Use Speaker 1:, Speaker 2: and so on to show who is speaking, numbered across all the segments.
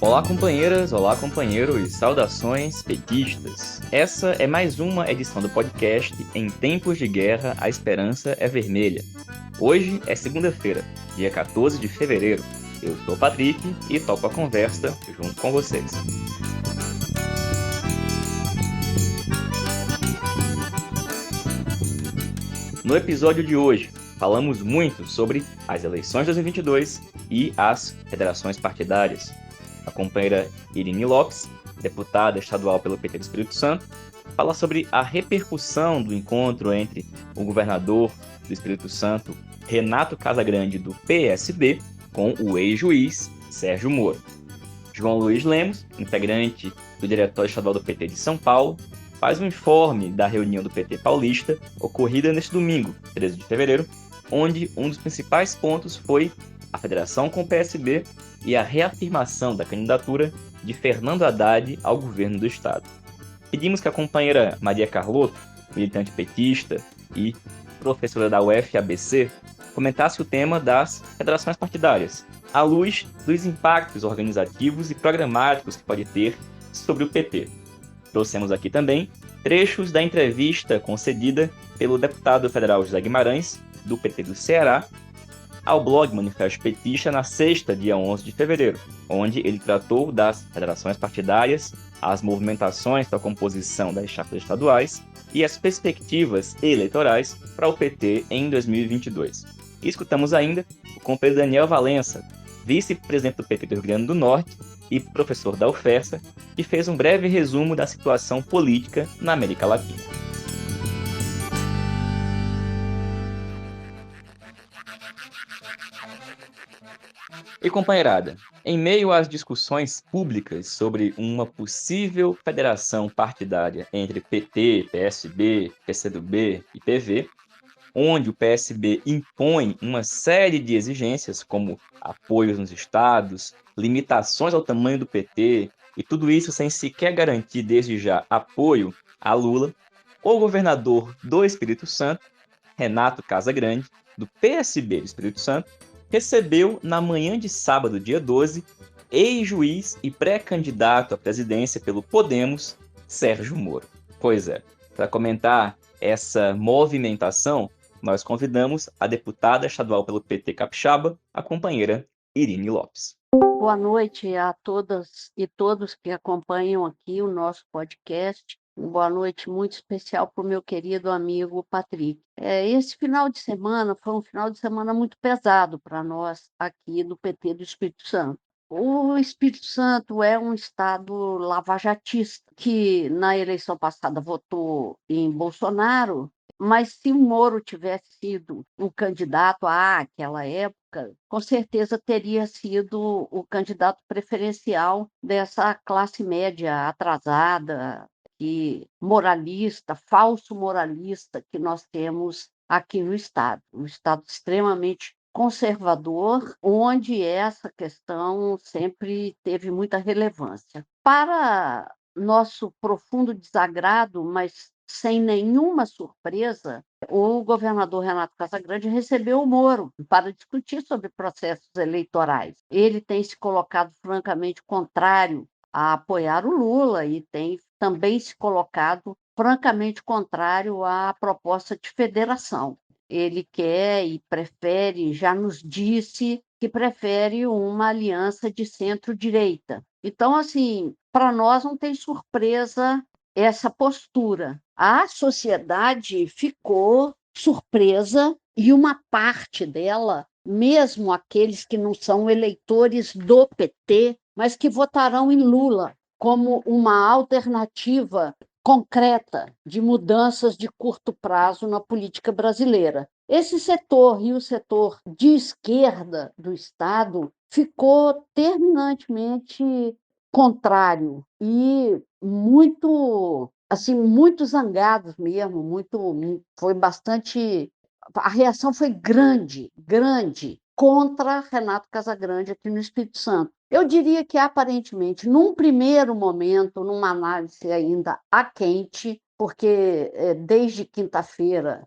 Speaker 1: Olá, companheiras, olá, companheiros, saudações petistas. Essa é mais uma edição do podcast Em Tempos de Guerra, a Esperança é Vermelha. Hoje é segunda-feira, dia 14 de fevereiro. Eu sou o Patrick e topo a conversa junto com vocês. No episódio de hoje, falamos muito sobre as eleições de 2022 e as federações partidárias. A companheira Irine Lopes, deputada estadual pelo PT do Espírito Santo, fala sobre a repercussão do encontro entre o governador do Espírito Santo, Renato Casagrande, do PSB, com o ex-juiz Sérgio Moro. João Luiz Lemos, integrante do Diretório Estadual do PT de São Paulo, faz um informe da reunião do PT paulista ocorrida neste domingo, 13 de fevereiro, onde um dos principais pontos foi a federação com o PSB e a reafirmação da candidatura de Fernando Haddad ao governo do estado. Pedimos que a companheira Maria Carlotto, militante petista e professora da UFABC, comentasse o tema das federações partidárias, à luz dos impactos organizativos e programáticos que pode ter sobre o PT. Trouxemos aqui também trechos da entrevista concedida pelo deputado federal José Guimarães, do PT do Ceará, ao blog Manifesto Petista na sexta, dia 11 de fevereiro, onde ele tratou das federações partidárias, as movimentações para a composição das chapas estaduais e as perspectivas eleitorais para o PT em 2022. E escutamos ainda o companheiro Daniel Valença, vice-presidente do PT do Rio Grande do Norte e professor da UFESA, que fez um breve resumo da situação política na América Latina. E companheirada, em meio às discussões públicas sobre uma possível federação partidária entre PT, PSB, PCdoB e PV, onde o PSB impõe uma série de exigências, como apoios nos estados, limitações ao tamanho do PT, e tudo isso sem sequer garantir desde já apoio a Lula, o governador do Espírito Santo, Renato Casagrande, do PSB do Espírito Santo, recebeu na manhã de sábado, dia 12, ex-juiz e pré-candidato à presidência pelo Podemos, Sérgio Moro. Pois é, para comentar essa movimentação, nós convidamos a deputada estadual pelo PT Capixaba, a companheira Irine Lopes.
Speaker 2: Boa noite a todas e todos que acompanham aqui o nosso podcast. Boa noite muito especial para o meu querido amigo Patrick. Esse final de semana foi um final de semana muito pesado para nós aqui do PT do Espírito Santo. O Espírito Santo é um estado lavajatista, que na eleição passada votou em Bolsonaro, mas se o Moro tivesse sido o candidato àquela época, com certeza teria sido o candidato preferencial dessa classe média atrasada e moralista, falso moralista que nós temos aqui no estado. Um estado extremamente conservador, onde essa questão sempre teve muita relevância. Para nosso profundo desagrado, mas sem nenhuma surpresa, o governador Renato Casagrande recebeu o Moro para discutir sobre processos eleitorais. Ele tem se colocado francamente contrário a apoiar o Lula e tem também se colocado francamente contrário à proposta de federação. Ele quer e prefere, já nos disse que prefere uma aliança de centro-direita. Então, assim, para nós não tem surpresa essa postura. A sociedade ficou surpresa e uma parte dela, mesmo aqueles que não são eleitores do PT, mas que votarão em Lula como uma alternativa concreta de mudanças de curto prazo na política brasileira. Esse setor e o setor de esquerda do Estado ficou terminantemente contrário e muito, assim, muito zangados mesmo, foi bastante, a reação foi grande contra Renato Casagrande aqui no Espírito Santo. Eu diria que, aparentemente, num primeiro momento, numa análise ainda a quente, porque desde quinta-feira,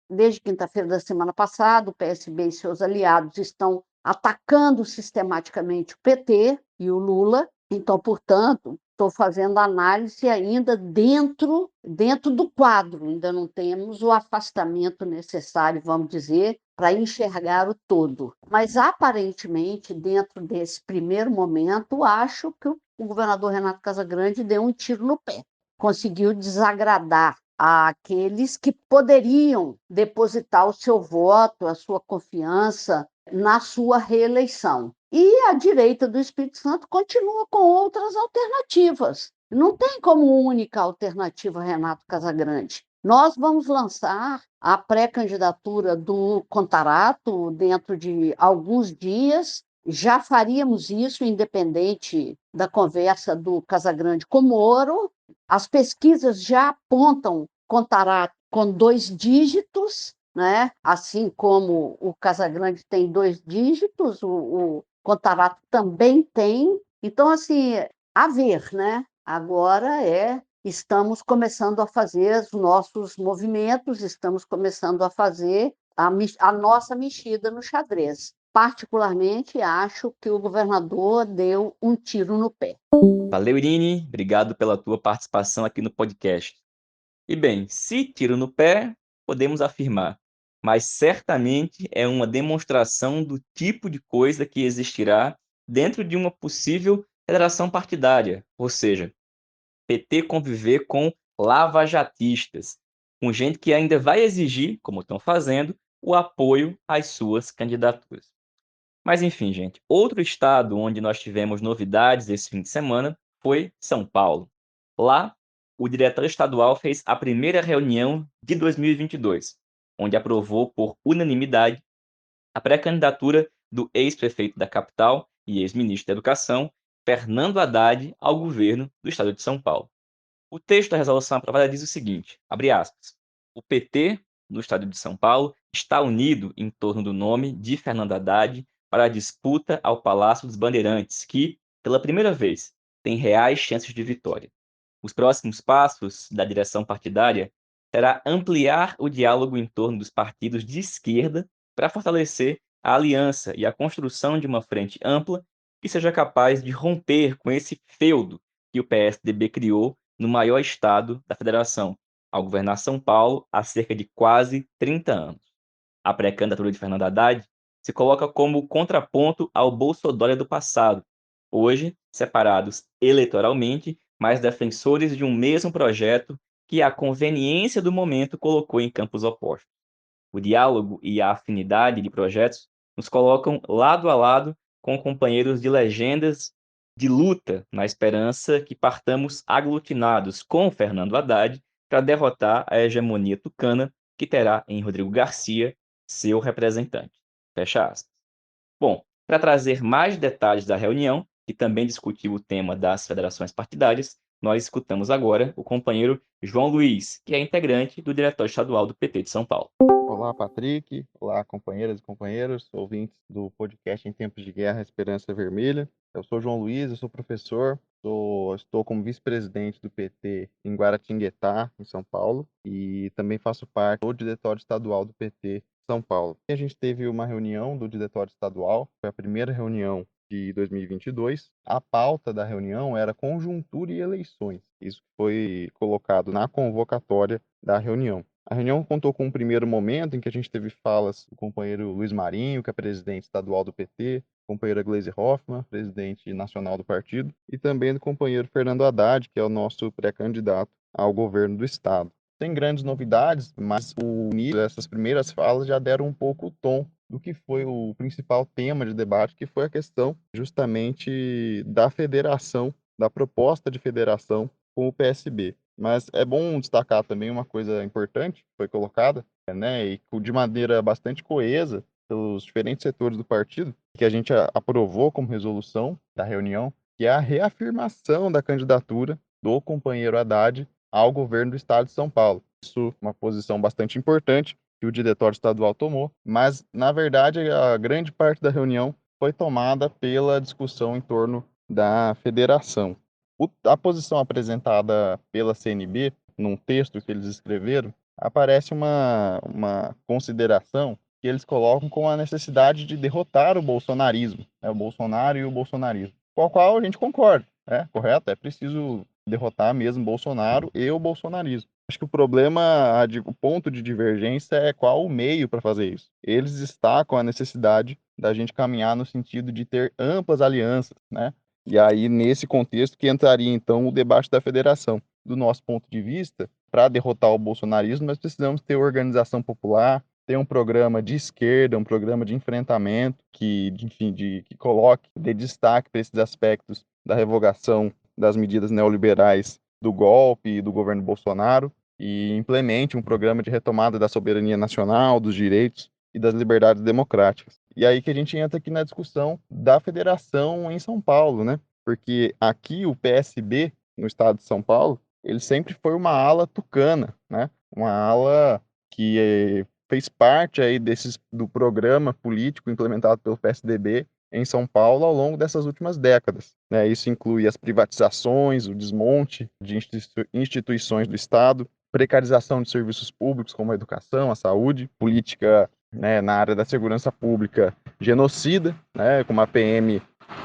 Speaker 2: desde quinta-feira da semana passada, o PSB e seus aliados estão atacando sistematicamente o PT e o Lula. Então, portanto, estou fazendo análise ainda dentro do quadro, ainda não temos o afastamento necessário, vamos dizer, para enxergar o todo. Mas, aparentemente, dentro desse primeiro momento, acho que o governador Renato Casagrande deu um tiro no pé. Conseguiu desagradar àqueles que poderiam depositar o seu voto, a sua confiança na sua reeleição. E a direita do Espírito Santo continua com outras alternativas. Não tem como única alternativa Renato Casagrande. Nós vamos lançar a pré-candidatura do Contarato dentro de alguns dias. Já faríamos isso independente da conversa do Casagrande com Moro. As pesquisas já apontam Contarato com 2 dígitos, né? Assim como o Casagrande tem 2 dígitos, o Contarato também tem. Então, assim, a ver, né? Agora estamos começando a fazer os nossos movimentos, estamos começando a fazer a nossa mexida no xadrez. Particularmente, acho que o governador deu um tiro no pé.
Speaker 1: Valeu, Irine. Obrigado pela tua participação aqui no podcast. E bem, se tiro no pé, podemos afirmar, mas certamente é uma demonstração do tipo de coisa que existirá dentro de uma possível federação partidária, ou seja, PT conviver com lavajatistas, com gente que ainda vai exigir, como estão fazendo, o apoio às suas candidaturas. Mas enfim, gente, outro estado onde nós tivemos novidades esse fim de semana foi São Paulo. Lá, o diretório estadual fez a primeira reunião de 2022, onde aprovou por unanimidade a pré-candidatura do ex-prefeito da capital e ex-ministro da Educação, Fernando Haddad, ao governo do estado de São Paulo. O texto da resolução aprovada diz o seguinte, abre aspas, o PT, no estado de São Paulo, está unido em torno do nome de Fernando Haddad para a disputa ao Palácio dos Bandeirantes, que, pela primeira vez, tem reais chances de vitória. Os próximos passos da direção partidária será ampliar o diálogo em torno dos partidos de esquerda para fortalecer a aliança e a construção de uma frente ampla que seja capaz de romper com esse feudo que o PSDB criou no maior estado da federação, ao governar São Paulo há cerca de quase 30 anos. A pré-candidatura de Fernando Haddad se coloca como contraponto ao Bolsonaro do passado, hoje separados eleitoralmente, mas defensores de um mesmo projeto que a conveniência do momento colocou em campos opostos. O diálogo e a afinidade de projetos nos colocam lado a lado com companheiros de legendas de luta, na esperança que partamos aglutinados com Fernando Haddad para derrotar a hegemonia tucana que terá em Rodrigo Garcia seu representante. Fecha aspas. Bom, para trazer mais detalhes da reunião, que também discutiu o tema das federações partidárias, nós escutamos agora o companheiro João Luiz, que é integrante do Diretório Estadual do PT de São Paulo.
Speaker 3: Olá, Patrick. Olá, companheiras e companheiros, ouvintes do podcast Em Tempos de Guerra, Esperança Vermelha. Eu sou João Luiz, eu sou professor, estou como vice-presidente do PT em Guaratinguetá, em São Paulo, e também faço parte do Diretório Estadual do PT São Paulo. E a gente teve uma reunião do Diretório Estadual, foi a primeira reunião de 2022. A pauta da reunião era conjuntura e eleições. Isso foi colocado na convocatória da reunião. A reunião contou com um primeiro momento em que a gente teve falas do companheiro Luiz Marinho, que é presidente estadual do PT, companheira Gleisi Hoffmann, presidente nacional do partido, e também do companheiro Fernando Haddad, que é o nosso pré-candidato ao governo do estado. Sem grandes novidades, mas o início dessas primeiras falas já deram um pouco o tom do que foi o principal tema de debate, que foi a questão justamente da federação, da proposta de federação com o PSB. Mas é bom destacar também uma coisa importante que foi colocada, né, e de maneira bastante coesa pelos diferentes setores do partido, que a gente aprovou como resolução da reunião, que é a reafirmação da candidatura do companheiro Haddad ao governo do estado de São Paulo. Isso é uma posição bastante importante que o diretório estadual tomou, mas, na verdade, a grande parte da reunião foi tomada pela discussão em torno da federação. A posição apresentada pela CNB, num texto que eles escreveram, aparece uma consideração que eles colocam com a necessidade de derrotar o bolsonarismo, né, o Bolsonaro e o bolsonarismo, com o qual a gente concorda, né, correto? É preciso derrotar mesmo Bolsonaro e o bolsonarismo. Acho que o problema, o ponto de divergência é qual o meio para fazer isso. Eles destacam a necessidade da gente caminhar no sentido de ter amplas alianças, né? E aí, nesse contexto, que entraria, então, o debate da federação. Do nosso ponto de vista, para derrotar o bolsonarismo, nós precisamos ter organização popular, ter um programa de esquerda, um programa de enfrentamento que coloque, dê destaque para esses aspectos da revogação das medidas neoliberais do golpe e do governo Bolsonaro e implemente um programa de retomada da soberania nacional, dos direitos e das liberdades democráticas. E aí que a gente entra aqui na discussão da federação em São Paulo, né? Porque aqui o PSB, no estado de São Paulo, ele sempre foi uma ala tucana, né? Uma ala que fez parte aí do programa político implementado pelo PSDB em São Paulo ao longo dessas últimas décadas, né? Isso inclui as privatizações, o desmonte de instituições do Estado, precarização de serviços públicos como a educação, a saúde, política, né, na área da segurança pública genocida, né, com uma PM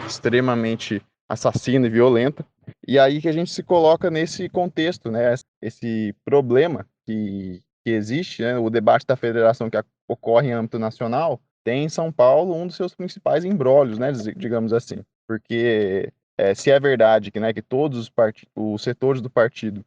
Speaker 3: extremamente assassina e violenta. E aí que a gente se coloca nesse contexto, né, esse problema que existe, né, o debate da federação que ocorre em âmbito nacional, tem em São Paulo um dos seus principais embrólios, né, digamos assim, porque se é verdade que, né, que todos os setores do partido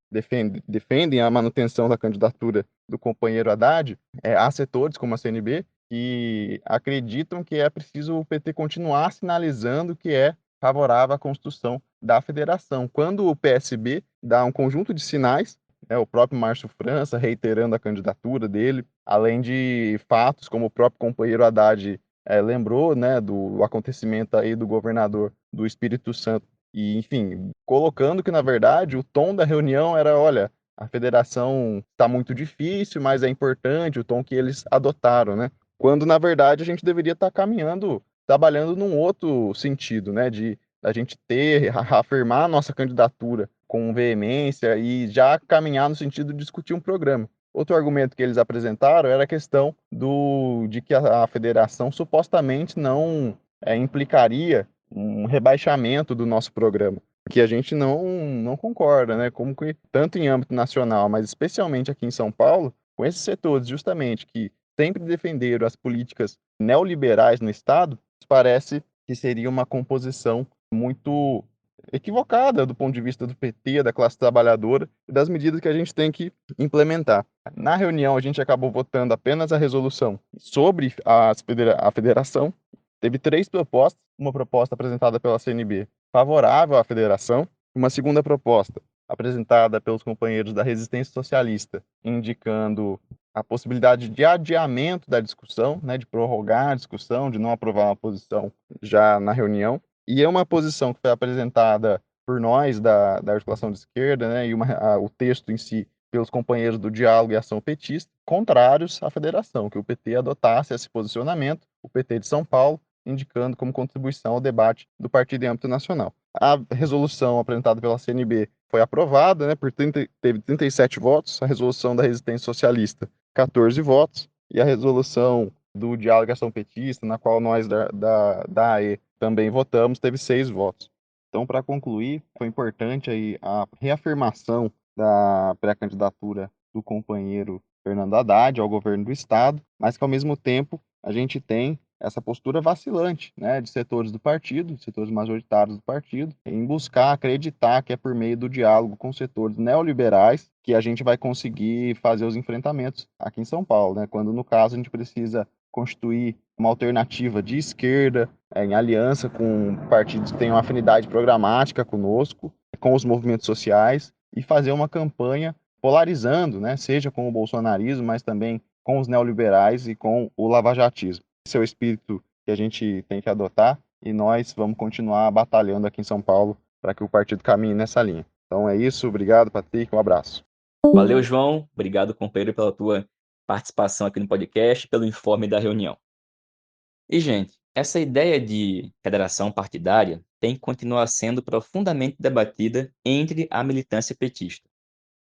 Speaker 3: defendem a manutenção da candidatura do companheiro Haddad, há setores como a CNB que acreditam que é preciso o PT continuar sinalizando que é favorável à construção da federação, quando o PSB dá um conjunto de sinais, o próprio Márcio França reiterando a candidatura dele, além de fatos como o próprio companheiro Haddad lembrou, né, do acontecimento aí do governador do Espírito Santo, e enfim, colocando que na verdade o tom da reunião era, olha, a federação está muito difícil, mas é importante o tom que eles adotaram, né? Quando na verdade a gente deveria estar caminhando, trabalhando num outro sentido, né, de a gente afirmar a nossa candidatura com veemência e já caminhar no sentido de discutir um programa. Outro argumento que eles apresentaram era a questão de que a federação supostamente não implicaria um rebaixamento do nosso programa, que a gente não concorda, né? Como que tanto em âmbito nacional, mas especialmente aqui em São Paulo, com esses setores justamente que sempre defenderam as políticas neoliberais no Estado, parece que seria uma composição muito equivocada do ponto de vista do PT, da classe trabalhadora e das medidas que a gente tem que implementar. Na reunião, a gente acabou votando apenas a resolução sobre a federação. Teve 3 propostas, uma proposta apresentada pela CNB favorável à federação, uma segunda proposta apresentada pelos companheiros da Resistência Socialista, indicando a possibilidade de adiamento da discussão, né, de prorrogar a discussão, de não aprovar uma posição já na reunião. E é uma posição que foi apresentada por nós da articulação de esquerda, né, e o texto em si pelos companheiros do Diálogo e Ação Petista, contrários à federação, que o PT adotasse esse posicionamento, o PT de São Paulo, indicando como contribuição ao debate do partido em âmbito nacional. A resolução apresentada pela CNB foi aprovada, né, teve 37 votos, a resolução da Resistência Socialista, 14 votos, e a resolução do Diálogo e Ação Petista, na qual nós da AE também votamos, teve 6 votos. Então, para concluir, foi importante aí a reafirmação da pré-candidatura do companheiro Fernando Haddad ao governo do Estado, mas que, ao mesmo tempo, a gente tem essa postura vacilante, né, de setores do partido, de setores majoritários do partido, em buscar acreditar que é por meio do diálogo com setores neoliberais que a gente vai conseguir fazer os enfrentamentos aqui em São Paulo, né, quando, no caso, a gente precisa constituir uma alternativa de esquerda, em aliança com partidos que tenham afinidade programática conosco, com os movimentos sociais, e fazer uma campanha polarizando, né, seja com o bolsonarismo, mas também com os neoliberais e com o lavajatismo. Esse é o espírito que a gente tem que adotar e nós vamos continuar batalhando aqui em São Paulo para que o partido caminhe nessa linha. Então é isso, obrigado, Patrick, um abraço.
Speaker 1: Valeu, João. Obrigado, companheiro, pela tua participação aqui no podcast, pelo informe da reunião. E, gente, essa ideia de federação partidária tem que continuar sendo profundamente debatida entre a militância petista.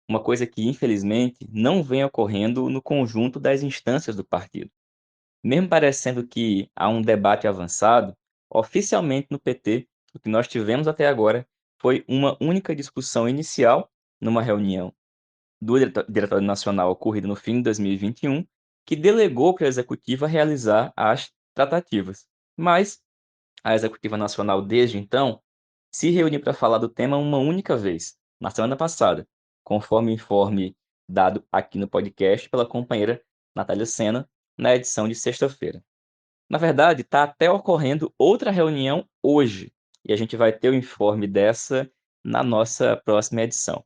Speaker 1: Uma coisa que, infelizmente, não vem ocorrendo no conjunto das instâncias do partido. Mesmo parecendo que há um debate avançado, oficialmente no PT, o que nós tivemos até agora foi uma única discussão inicial numa reunião do Diretório Nacional ocorrida no fim de 2021, que delegou para a executiva realizar as tratativas. Mas a executiva nacional, desde então, se reuniu para falar do tema uma única vez, na semana passada, conforme o informe dado aqui no podcast pela companheira Natália Sena, na edição de sexta-feira. Na verdade, está até ocorrendo outra reunião hoje, e a gente vai ter o informe dessa na nossa próxima edição.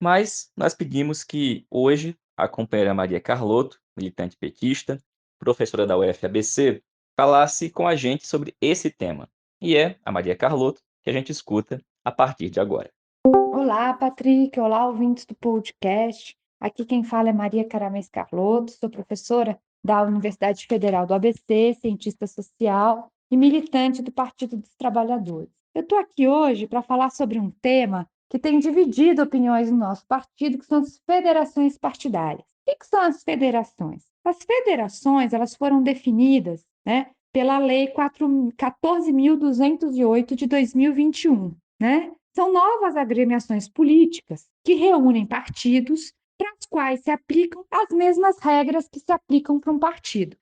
Speaker 1: Mas nós pedimos que hoje a companheira Maria Carlotto, militante petista, professora da UFABC, falasse com a gente sobre esse tema. E é a Maria Carlotto que a gente escuta a partir de agora.
Speaker 4: Olá, Patrick. Olá, ouvintes do podcast. Aqui quem fala é Maria Caramês Carlotto, sou professora da Universidade Federal do ABC, cientista social e militante do Partido dos Trabalhadores. Eu estou aqui hoje para falar sobre um tema que tem dividido opiniões no nosso partido, que são as federações partidárias. O que são as federações? As federações, elas foram definidas, pela Lei 14.208 de 2021, São novas agremiações políticas que reúnem partidos para as quais se aplicam as mesmas regras que se aplicam para um partido,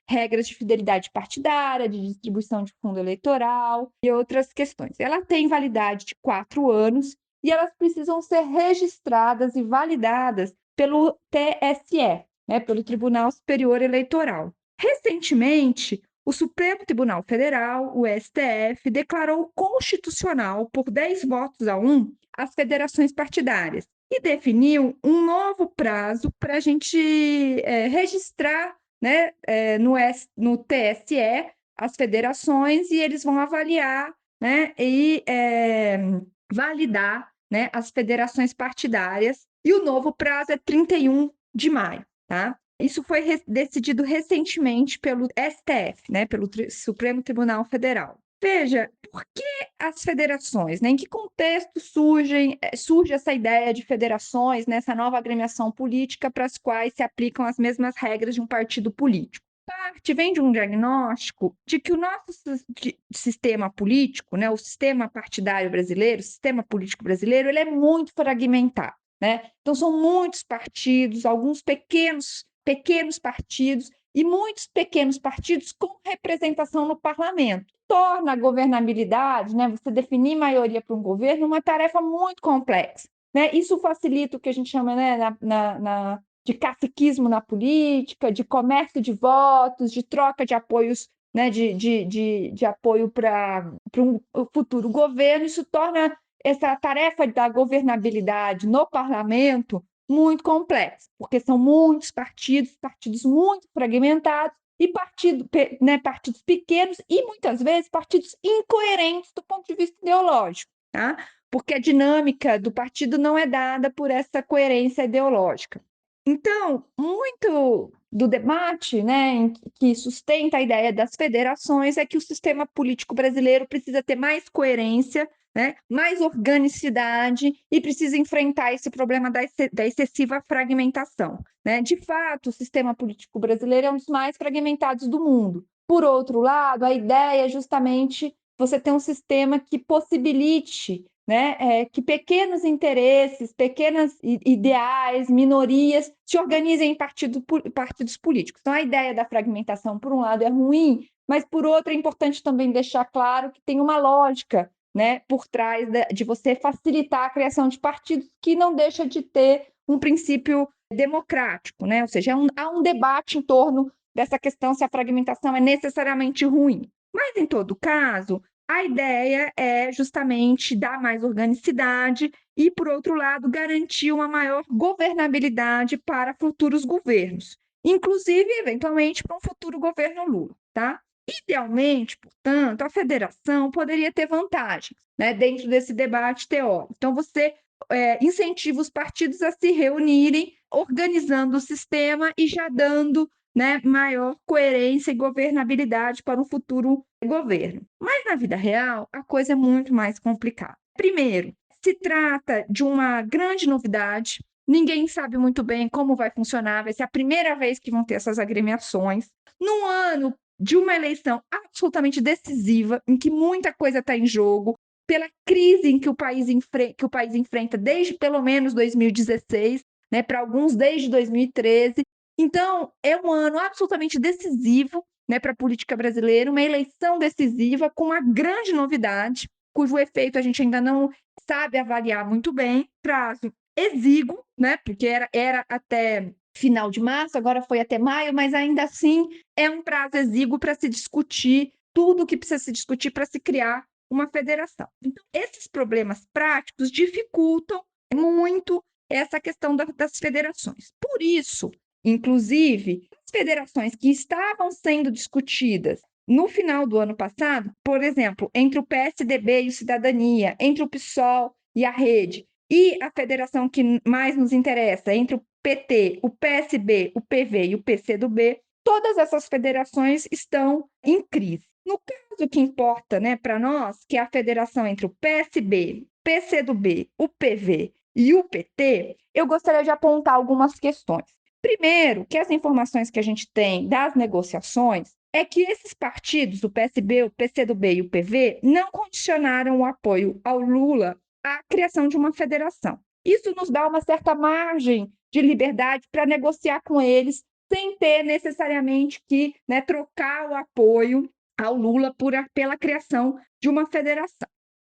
Speaker 4: Regras de fidelidade partidária, de distribuição de fundo eleitoral e outras questões. Ela tem validade de 4 anos e elas precisam ser registradas e validadas pelo TSE, pelo Tribunal Superior Eleitoral. Recentemente, o Supremo Tribunal Federal, o STF, declarou constitucional, por 10 votos a 1, as federações partidárias e definiu um novo prazo para a gente registrar no TSE as federações e eles vão avaliar e validar as federações partidárias. E o novo prazo é 31 de maio, tá? Isso foi decidido recentemente pelo STF, pelo Supremo Tribunal Federal. Veja, por que as federações? Em que contexto surge essa ideia de federações, essa nova agremiação política para as quais se aplicam as mesmas regras de um partido político? Parte vem de um diagnóstico de que o nosso sistema político, o sistema partidário brasileiro, o sistema político brasileiro, ele é muito fragmentado. Então, são muitos partidos, alguns pequenos partidos e muitos pequenos partidos com representação no parlamento. Torna a governabilidade, você definir maioria para um governo, uma tarefa muito complexa. Isso facilita o que a gente chama de caciquismo na política, de comércio de votos, de troca de apoios, de apoio para um futuro governo. Isso torna essa tarefa da governabilidade no parlamento muito complexa, porque são muitos partidos muito fragmentados e partidos pequenos e, muitas vezes, partidos incoerentes do ponto de vista ideológico, tá? Porque a dinâmica do partido não é dada por essa coerência ideológica. Então, muito do debate que sustenta a ideia das federações é que o sistema político brasileiro precisa ter mais coerência, mais organicidade e precisa enfrentar esse problema da excessiva fragmentação. De fato, o sistema político brasileiro é um dos mais fragmentados do mundo. Por outro lado, a ideia é justamente você ter um sistema que possibilite que pequenos interesses, pequenos ideais, minorias se organizem em partidos políticos. Então, a ideia da fragmentação, por um lado, é ruim, mas, por outro, é importante também deixar claro que tem uma lógica por trás de você facilitar a criação de partidos que não deixa de ter um princípio democrático, ou seja, há um debate em torno dessa questão se a fragmentação é necessariamente ruim. Mas, em todo caso, a ideia é justamente dar mais organicidade e, por outro lado, garantir uma maior governabilidade para futuros governos, inclusive, eventualmente, para um futuro governo Lula, tá? Idealmente, portanto, a federação poderia ter vantagens dentro desse debate teórico. Então, você incentiva os partidos a se reunirem, organizando o sistema e já dando maior coerência e governabilidade para um futuro governo. Mas, na vida real, a coisa é muito mais complicada. Primeiro, se trata de uma grande novidade ninguém sabe muito bem como vai funcionar, vai ser a primeira vez que vão ter essas agremiações. Num ano de uma eleição absolutamente decisiva, em que muita coisa está em jogo, pela crise em que o país enfrenta desde pelo menos 2016, né, para alguns desde 2013. Então, é um ano absolutamente decisivo, né, para a política brasileira, uma eleição decisiva com uma grande novidade, cujo efeito a gente ainda não sabe avaliar muito bem, prazo exíguo, né, porque era até final de março, agora foi até maio, mas ainda assim é um prazo exíguo para se discutir tudo o que precisa se discutir para se criar uma federação. Então, esses problemas práticos dificultam muito essa questão das federações. Por isso, inclusive, as federações que estavam sendo discutidas no final do ano passado, por exemplo, entre o PSDB e o Cidadania, entre o PSOL e a Rede, e a federação que mais nos interessa, entre o PT, o PSB, o PV e o PCdoB, todas essas federações estão em crise. No caso que importa, né, para nós, que é a federação entre o PSB, PCdoB, o PV e o PT, eu gostaria de apontar algumas questões. Primeiro, que as informações que a gente tem das negociações é que esses partidos, o PSB, o PCdoB e o PV, não condicionaram o apoio ao Lula à criação de uma federação. Isso nos dá uma certa margem de liberdade para negociar com eles, sem ter necessariamente que, né, trocar o apoio ao Lula pela criação de uma federação.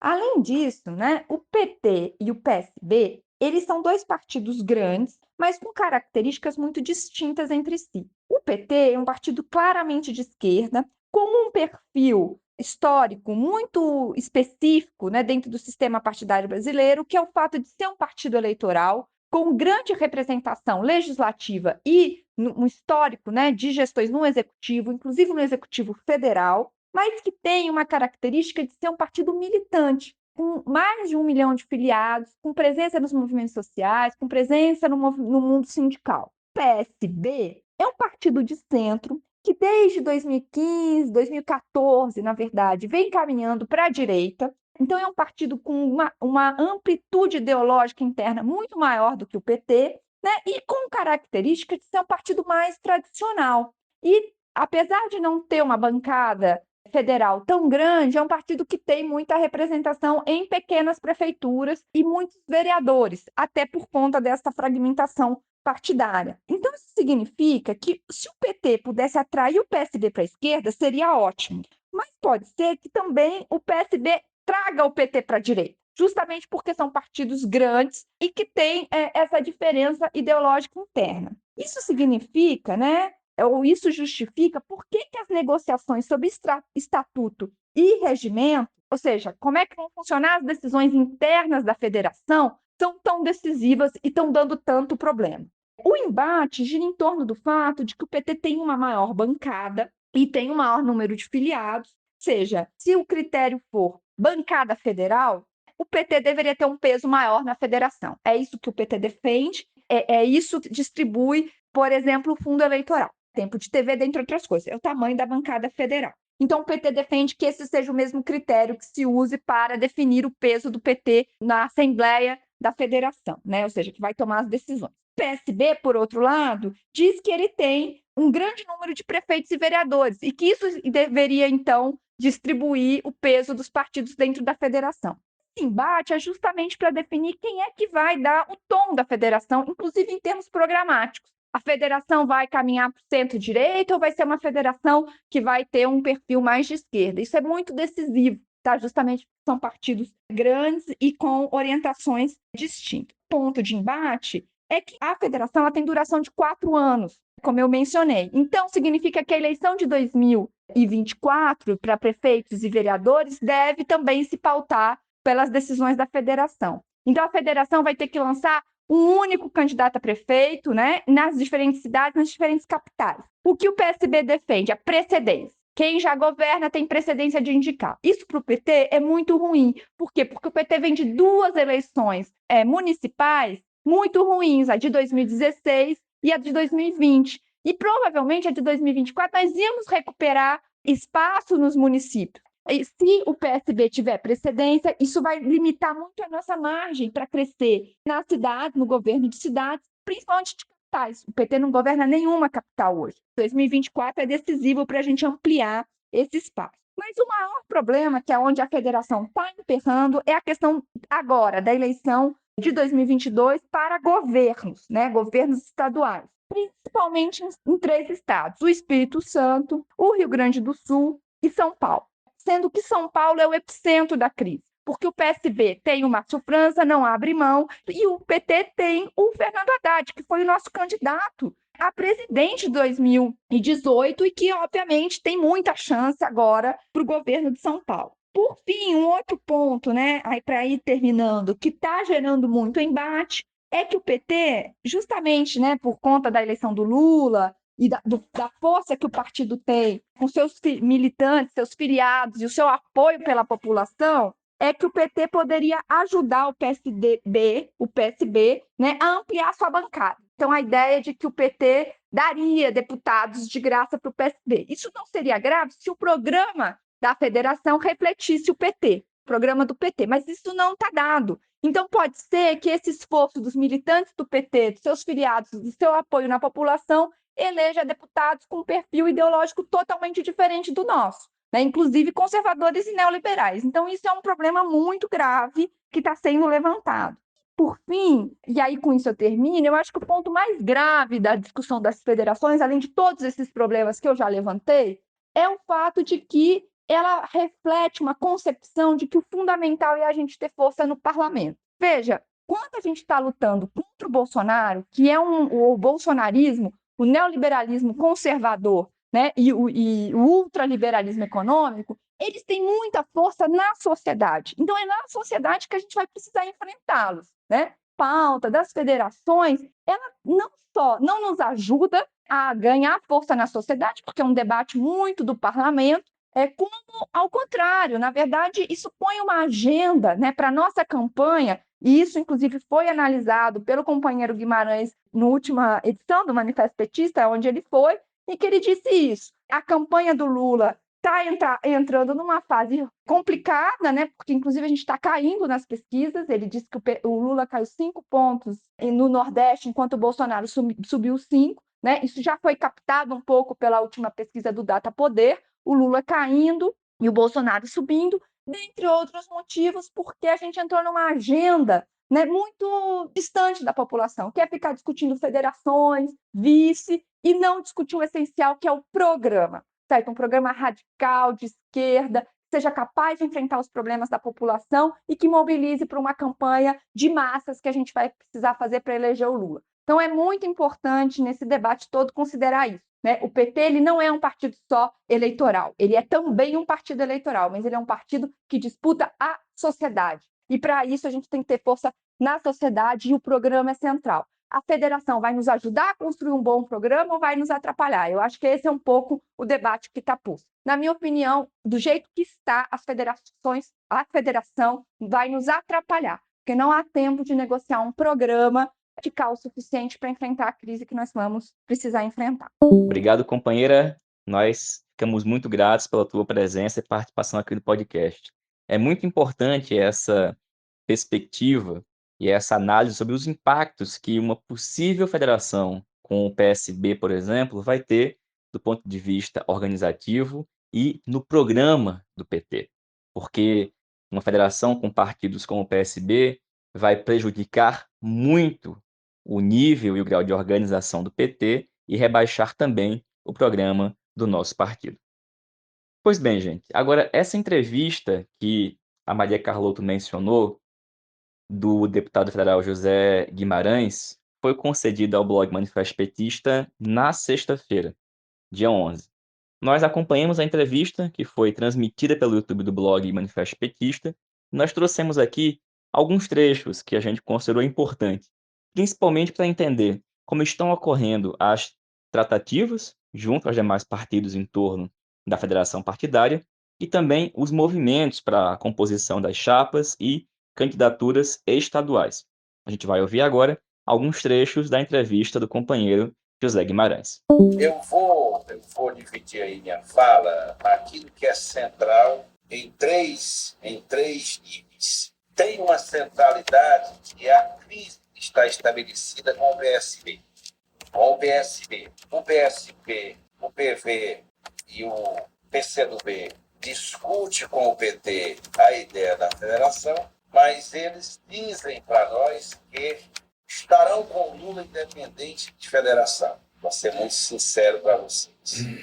Speaker 4: Além disso, né, o PT e o PSB, eles são dois partidos grandes, mas com características muito distintas entre si. O PT é um partido claramente de esquerda, com um perfil histórico muito específico, né, dentro do sistema partidário brasileiro, que é o fato de ser um partido eleitoral com grande representação legislativa e um histórico, né, de gestões no executivo, inclusive no executivo federal, mas que tem uma característica de ser um partido militante, com mais de 1 milhão de filiados, com presença nos movimentos sociais, com presença no mundo sindical. O PSB é um partido de centro que desde 2015, 2014, na verdade, vem caminhando para a direita. Então, é um partido com uma amplitude ideológica interna muito maior do que o PT, né? E com característica de ser um partido mais tradicional. E, apesar de não ter uma bancada federal tão grande, é um partido que tem muita representação em pequenas prefeituras e muitos vereadores, até por conta dessa fragmentação partidária. Então, isso significa que se o PT pudesse atrair o PSB para a esquerda, seria ótimo. Mas pode ser que também o PSB traga o PT para a direita, justamente porque são partidos grandes e que têm essa diferença ideológica interna. Isso significa, né, ou isso justifica por que as negociações sobre estatuto e regimento, ou seja, como é que vão funcionar as decisões internas da federação, são tão decisivas e estão dando tanto problema. O embate gira em torno do fato de que o PT tem uma maior bancada e tem um maior número de filiados, ou seja, se o critério for bancada federal, o PT deveria ter um peso maior na federação. É isso que o PT defende, é isso que distribui, por exemplo, o fundo eleitoral. Tempo de TV, dentre outras coisas, é o tamanho da bancada federal. Então, o PT defende que esse seja o mesmo critério que se use para definir o peso do PT na Assembleia da Federação, né? Ou seja, que vai tomar as decisões. O PSB, por outro lado, diz que ele tem um grande número de prefeitos e vereadores e que isso deveria, então, distribuir o peso dos partidos dentro da federação. Esse embate é justamente para definir quem é que vai dar o tom da federação, inclusive em termos programáticos. A federação vai caminhar para o centro-direita ou vai ser uma federação que vai ter um perfil mais de esquerda? Isso é muito decisivo, tá? Justamente porque são partidos grandes e com orientações distintas. O ponto de embate é que a federação ela tem duração de 4 anos, como eu mencionei. Então, significa que a eleição de 2024 para prefeitos e vereadores deve também se pautar pelas decisões da federação. Então, a federação vai ter que lançar um único candidato a prefeito, né, nas diferentes cidades, nas diferentes capitais. O que o PSB defende? A precedência. Quem já governa tem precedência de indicar. Isso para o PT é muito ruim. Por quê? Porque o PT vem de 2 eleições municipais muito ruins, a de 2016 e a de 2020. E provavelmente a de 2024 nós íamos recuperar espaço nos municípios. E se o PSB tiver precedência, isso vai limitar muito a nossa margem para crescer na cidade, no governo de cidades, principalmente de capitais. O PT não governa nenhuma capital hoje. 2024 é decisivo para a gente ampliar esse espaço. Mas o maior problema, que é onde a federação está emperrando, é a questão agora da eleição de 2022 para governos, né? Governos estaduais, principalmente em 3 estados: o Espírito Santo, o Rio Grande do Sul e São Paulo. Sendo que São Paulo é o epicentro da crise, porque o PSB tem o Márcio França, não abre mão, e o PT tem o Fernando Haddad, que foi o nosso candidato a presidente de 2018 e que, obviamente, tem muita chance agora para o governo de São Paulo. Por fim, um outro ponto, né, para ir terminando, que está gerando muito embate, é que o PT, justamente, né, por conta da eleição do Lula e da força que o partido tem com seus militantes, seus filiados e o seu apoio pela população, é que o PT poderia ajudar o PSB, né, a ampliar sua bancada. Então, a ideia de que o PT daria deputados de graça para o PSB. Isso não seria grave se o programa da federação refletisse o PT, o programa do PT, mas isso não está dado. Então, pode ser que esse esforço dos militantes do PT, dos seus filiados, do seu apoio na população, eleja deputados com um perfil ideológico totalmente diferente do nosso, né? Inclusive conservadores e neoliberais. Então, isso é um problema muito grave que está sendo levantado. Por fim, e aí com isso eu termino, eu acho que o ponto mais grave da discussão das federações, além de todos esses problemas que eu já levantei, é o fato de que ela reflete uma concepção de que o fundamental é a gente ter força no parlamento. Veja, quando a gente está lutando contra o Bolsonaro, que é o bolsonarismo, o neoliberalismo conservador, né, e o ultraliberalismo econômico, eles têm muita força na sociedade. Então, é na sociedade que a gente vai precisar enfrentá-los, né? Pauta das federações, ela não só não nos ajuda a ganhar força na sociedade, porque é um debate muito do parlamento, como, ao contrário, na verdade, isso põe uma agenda, né, para a nossa campanha, e isso, inclusive, foi analisado pelo companheiro Guimarães na última edição do Manifesto Petista, onde ele foi, e que ele disse isso. A campanha do Lula está entrando numa fase complicada, né? Porque, inclusive, a gente está caindo nas pesquisas. Ele disse que o Lula caiu 5 pontos no Nordeste, enquanto o Bolsonaro subiu 5. Né? Isso já foi captado um pouco pela última pesquisa do Datapoder, o Lula caindo e o Bolsonaro subindo, dentre outros motivos, porque a gente entrou numa agenda, né, muito distante da população, que é ficar discutindo federações, vice, e não discutir o essencial, que é o programa. Certo? Um programa radical, de esquerda, que seja capaz de enfrentar os problemas da população e que mobilize para uma campanha de massas que a gente vai precisar fazer para eleger o Lula. Então, é muito importante, nesse debate todo, considerar isso. Né? O PT ele não é um partido só eleitoral, ele é também um partido eleitoral, mas ele é um partido que disputa a sociedade. E, para isso, a gente tem que ter força na sociedade e o programa é central. A federação vai nos ajudar a construir um bom programa ou vai nos atrapalhar? Eu acho que esse é um pouco o debate que está posto. Na minha opinião, do jeito que está, a federação vai nos atrapalhar, porque não há tempo de negociar um programa radical o suficiente para enfrentar a crise que nós vamos precisar enfrentar.
Speaker 1: Obrigado, companheira. Nós ficamos muito gratos pela tua presença e participação aqui no podcast. É muito importante essa perspectiva e essa análise sobre os impactos que uma possível federação com o PSB, por exemplo, vai ter do ponto de vista organizativo e no programa do PT. Porque uma federação com partidos como o PSB vai prejudicar muito o nível e o grau de organização do PT e rebaixar também o programa do nosso partido. Pois bem, gente, agora essa entrevista que a Maria Carlotto mencionou, do deputado federal José Guimarães, foi concedida ao blog Manifesto Petista na sexta-feira, dia 11. Nós acompanhamos a entrevista, que foi transmitida pelo YouTube do blog Manifesto Petista, e nós trouxemos aqui alguns trechos que a gente considerou importantes, principalmente para entender como estão ocorrendo as tratativas junto aos demais partidos em torno da federação partidária e também os movimentos para a composição das chapas e candidaturas estaduais. A gente vai ouvir agora alguns trechos da entrevista do companheiro José Guimarães.
Speaker 5: Eu vou dividir aí minha fala naquilo que é central em três níveis. Tem uma centralidade que é a crise que está estabelecida com o PSB. Com o PSB. O PSB, o PV e o PCdoB discute com o PT a ideia da federação, mas eles dizem para nós que estarão com Lula independente de federação. Vou ser muito sincero para vocês,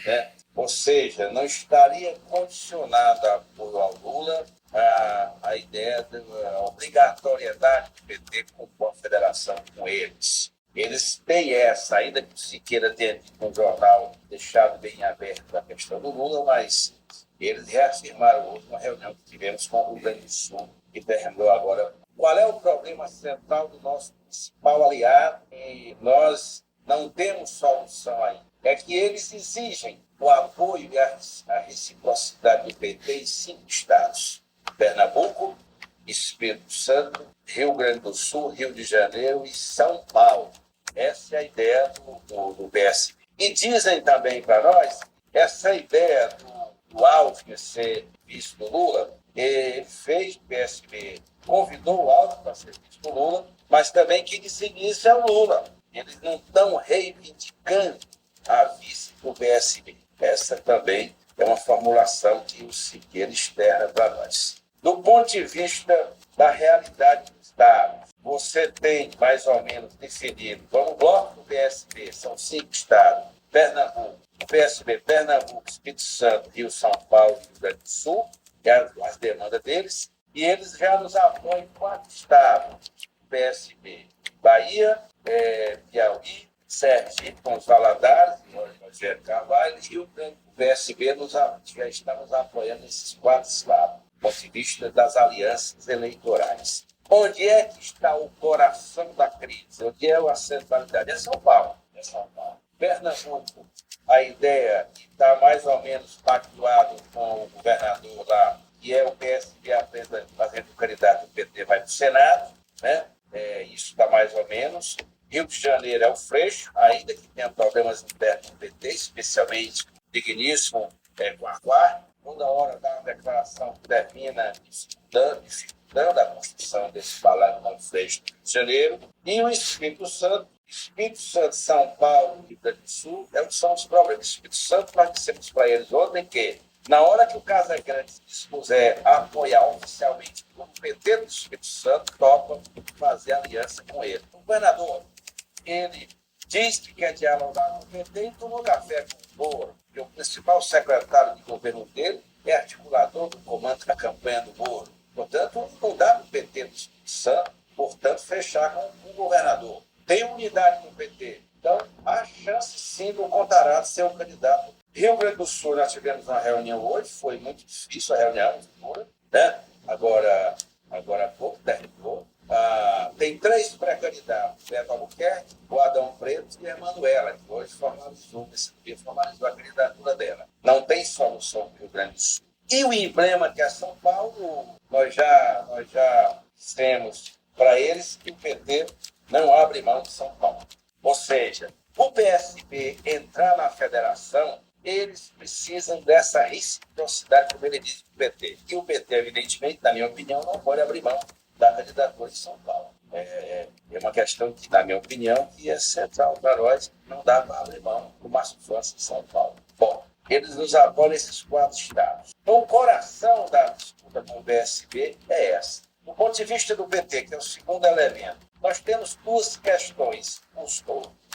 Speaker 5: né? Ou seja, não estaria condicionado a apoio ao Lula a ideia da obrigatoriedade do PT compor a federação com eles. Eles têm essa, ainda que o Siqueira tenha dito no jornal deixado bem aberto a questão do Lula, mas eles reafirmaram hoje uma reunião que tivemos com o Rio Grande do Sul, que terminou agora. Qual é o problema central do nosso principal aliado? E nós não temos solução aí. É que eles exigem o apoio e a reciprocidade do PT em 5 estados: Pernambuco, Espírito Santo, Rio Grande do Sul, Rio de Janeiro e São Paulo. Essa é a ideia do PSB. E dizem também para nós, essa ideia do Alckmin ser vice do Lula, ele fez o PSB, convidou o Alckmin para ser vice do Lula, mas também quem decide isso é o Lula. Eles não estão reivindicando a vice do PSB. Essa também é uma formulação que o Siqueira externa para nós. Do ponto de vista da realidade do Estado, você tem mais ou menos definido, vamos bloco do PSB, são 5 estados: Pernambuco, PSB, Pernambuco, Espírito Santo, Rio, São Paulo e Rio Grande do Sul, que é as demandas deles, e eles já nos apoiam em 4 estados: PSB, Bahia, Piauí, Sergipe, com os Valadares, Rogério Carvalho, e o PSB já está nos apoiando nesses 4 estados, do ponto de vista das alianças eleitorais. Onde é que está o coração da crise? Onde é a centralidade? É São Paulo. É São Paulo. Pernambuco, a ideia que está mais ou menos pactuado com o governador lá, que é o PSB fazendo o candidato do PT, vai para o Senado, né? Isso está mais ou menos. Rio de Janeiro é o Freixo, ainda que tenha problemas internos do PT, especialmente digníssimo Guarquar. Toda hora dá uma declaração que termina dificultando a construção desse palácio no Freixo do Rio de Janeiro. E o Espírito Santo, São Paulo e Rio Grande do Sul, são os problemas. Espírito Santo, nós dissemos para eles ontem que, na hora que o Casagrande se dispuser a apoiar oficialmente o PT do Espírito Santo, topa fazer aliança com ele. O governador, ele diz que quer dialogar com o PT e tomou café com o Moro, que o principal secretário de governo dele é articulador do comando da campanha do Moro. Portanto, não dá para o PT do Espírito Santo, portanto, fechar com o governador. Tem unidade no PT. Então, há chance sim do Contarato ser o candidato. Rio Grande do Sul, nós tivemos uma reunião hoje, foi muito difícil a reunião, né? Agora há pouco terminou. Tem 3 pré-candidatos: Beto Albuquerque, o Adão Preto e a Emanuela, que hoje formalizou a candidatura dela. Não tem solução para o Rio Grande do Sul. E o emblema que é São Paulo, nós já dissemos para eles que o PT não abre mão de São Paulo. Ou seja, o PSB entrar na federação, eles precisam dessa reciprocidade, como ele disse, do PT. E o PT, evidentemente, na minha opinião, não pode abrir mão da candidatura de São Paulo. É uma questão que, na minha opinião, que é central para nós, não dá para abrir mão do Márcio França de São Paulo. Bom, eles nos apoiam nesses 4 estados. Então, o coração da disputa com o PSB é essa. Do ponto de vista do PT, que é o segundo elemento, nós temos 2 questões: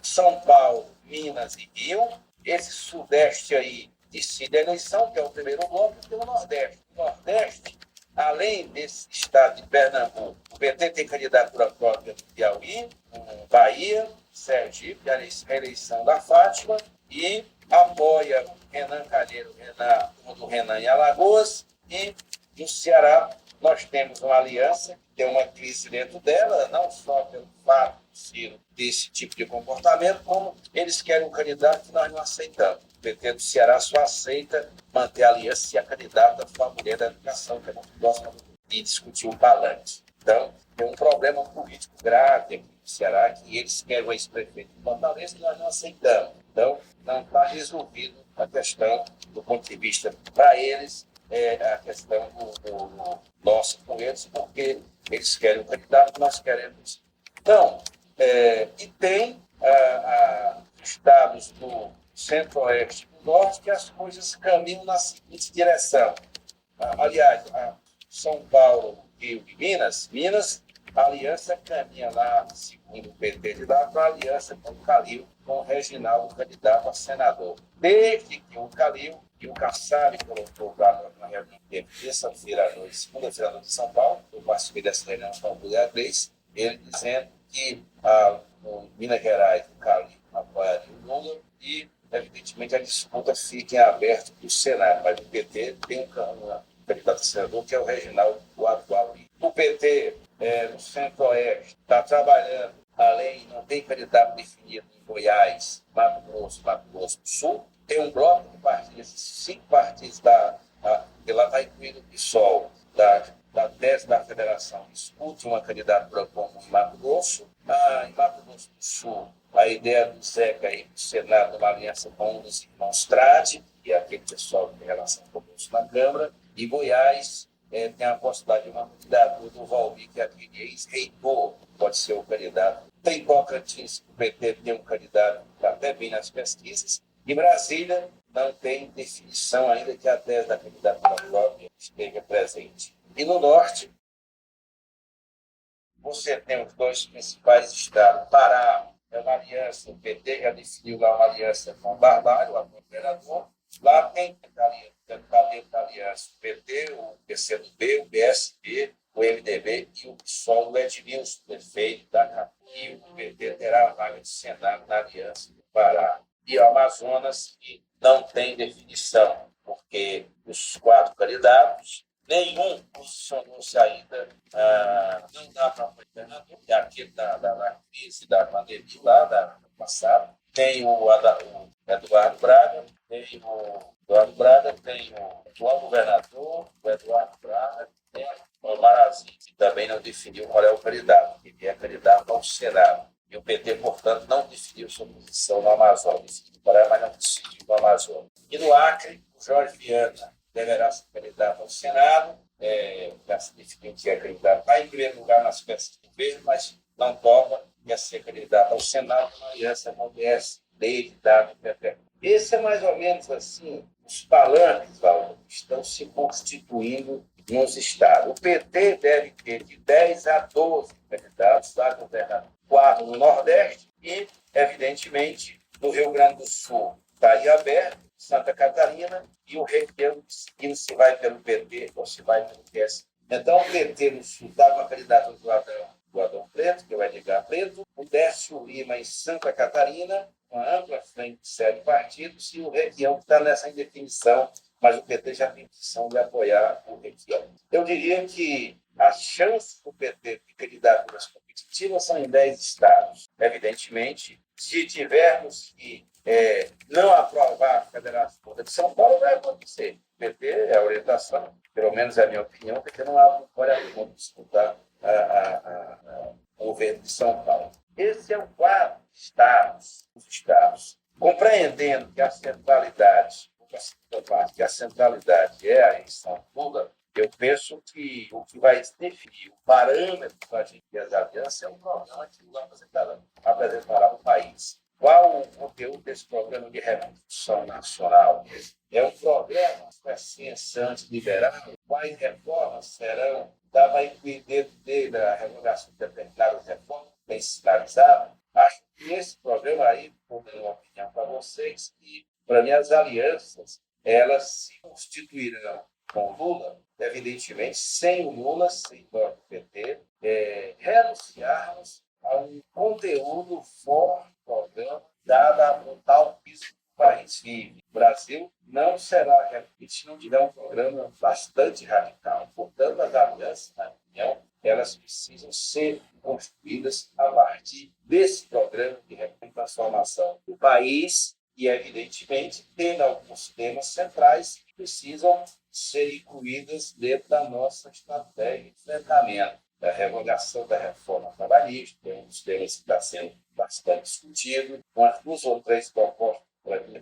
Speaker 5: São Paulo, Minas e Rio. Esse sudeste aí decide a eleição, que é o primeiro bloco, e tem o Nordeste. O Nordeste, além desse estado de Pernambuco, o PT tem candidatura própria no Piauí, Bahia, Sergipe, a eleição da Fátima, e apoia o Renan Calheiro, do Renan em Alagoas, e no Ceará nós temos uma aliança que tem uma crise dentro dela, não só pelo fato do Ciro desse tipo de comportamento, como eles querem um candidato que nós não aceitamos. O PT do Ceará só aceita manter a aliança se a candidata for a mulher da educação, que é muito próxima de discutir o balanço. Então, tem um problema político grave aqui no Ceará, que eles querem o ex-prefeito de Fortaleza e nós não aceitamos. Então, não está resolvido a questão do ponto de vista, para eles, a questão do nosso com eles, porque eles querem um candidato, nós queremos. Então, e tem estados do centro-oeste e do norte que as coisas caminham na seguinte direção. Aliás, São Paulo, Rio e Minas, a aliança caminha lá, segundo o PT de lá, para a aliança com o Calil, com o Reginaldo, candidato a senador. Desde que o Calil e o Kassab colocou lá na reunião que teve terça-feira à noite, segunda-feira à noite em São Paulo, eu participei dessa reunião com o Guilherme Reis, ele dizendo que o Minas Gerais, o Calil, apoiaria o Lula e, evidentemente, a disputa fica em aberto do Senado, mas o PT tem um candidato a senador, que é o Reginaldo, o atual líder. O PT, no Centro-Oeste, está trabalhando, além, não tem candidato definido em Goiás, Mato Grosso do Sul, tem um bloco de partidos, esses 5 partidos, que lá está incluído o PSOL, da tese da federação, discute uma candidatura comum em Mato Grosso. Em Mato Grosso do Sul, a ideia do Zeca ir para o Senado, uma aliança com um dos irmãos Trade, que é aquele pessoal que tem relação com o Bolso na Câmara, e Goiás tem a possibilidade de uma candidatura do Valmir, que é aquele ex-reitor, pode ser o candidato. Tem Tocantins, o PT tem um candidato que está até bem nas pesquisas, e Brasília não tem definição ainda que a tese da candidatura própria esteja presente. E no Norte, você tem os 2 principais estados. Pará é uma aliança, o PT já definiu lá uma aliança com o Barbalho, o governador. Lá tem aliança, o PT, o PCdoB, o PSB, o MDB e o PSOL do Edmilson, prefeito da capital. E o PT terá a vaga de Senado na aliança do Pará. E o Amazonas, que não tem definição, porque os 4 candidatos, nenhum posicionou-se ainda, não dá para apoiar o governador, que é aquele da crise da pandemia lá, da passada. Tem o Eduardo Braga, tem o atual governador, o Eduardo Braga, tem o Marazinho, que também não definiu qual é o candidato, que é candidato ao Senado. E o PT, portanto, não definiu sua posição no Amazonas, decidiu Pará, mas não decidiu no Amazonas. E no Acre, o Jorge Viana deverá ser candidato ao Senado, já se definiu que é candidato, está em primeiro lugar nas pesquisas do governo, mas não topa, quer ser candidato ao Senado, na aliança com o PSD, dado PP. Esse é mais ou menos assim, os palanques, Valdo, estão se constituindo nos estados. O PT deve ter de 10 a 12 candidatos a governador, 4 no Nordeste e, evidentemente, no Rio Grande do Sul. Está aí aberto, Santa Catarina, e o requeiro decidindo se vai pelo PT ou se vai pelo PS. Então, o PT no Sul está com a candidatura do Adão Preto, que é o Edgar Preto, o Décio Lima em Santa Catarina, uma ampla frente de 7 partidos, e o Requião, que está nessa indefinição, mas o PT já tem intenção de apoiar o Requião. Eu diria que as chances do PT de candidaturas competitivas são em 10 estados. Evidentemente, se tivermos que não aprovar a Federação de São Paulo, vai acontecer. O PT é a orientação, pelo menos é a minha opinião, porque não há vitória de disputar o governo de São Paulo. Esse é o quadro dos estados. Compreendendo que a centralidade é a eleição Lula, eu penso que o que vai definir o parâmetro para a gente ter as alianças é um programa que o Lula apresentará ao país. Qual o conteúdo desse programa de reconstrução nacional? É um programa com essência antiliberal? Quais reformas serão? Vai incluir dentro dele a revogação de determinadas reformas bem sinalizadas? Acho que esse programa aí, vou dar uma opinião para vocês, e para mim as alianças, elas se constituirão com Lula, evidentemente, sem o Lula, sem o PT, renunciarmos a um conteúdo forte do programa, dado a brutal piso que o país vive. O Brasil não será repetido se não tiver um programa bastante radical. Portanto, as alianças, na minha opinião, elas precisam ser construídas a partir desse programa de transformação do país e, evidentemente, tendo alguns temas centrais que precisam ser incluídos dentro da nossa estratégia de enfrentamento. Da revogação da reforma trabalhista, que é um dos temas que está sendo bastante discutido, umas 2 ou 3 propostas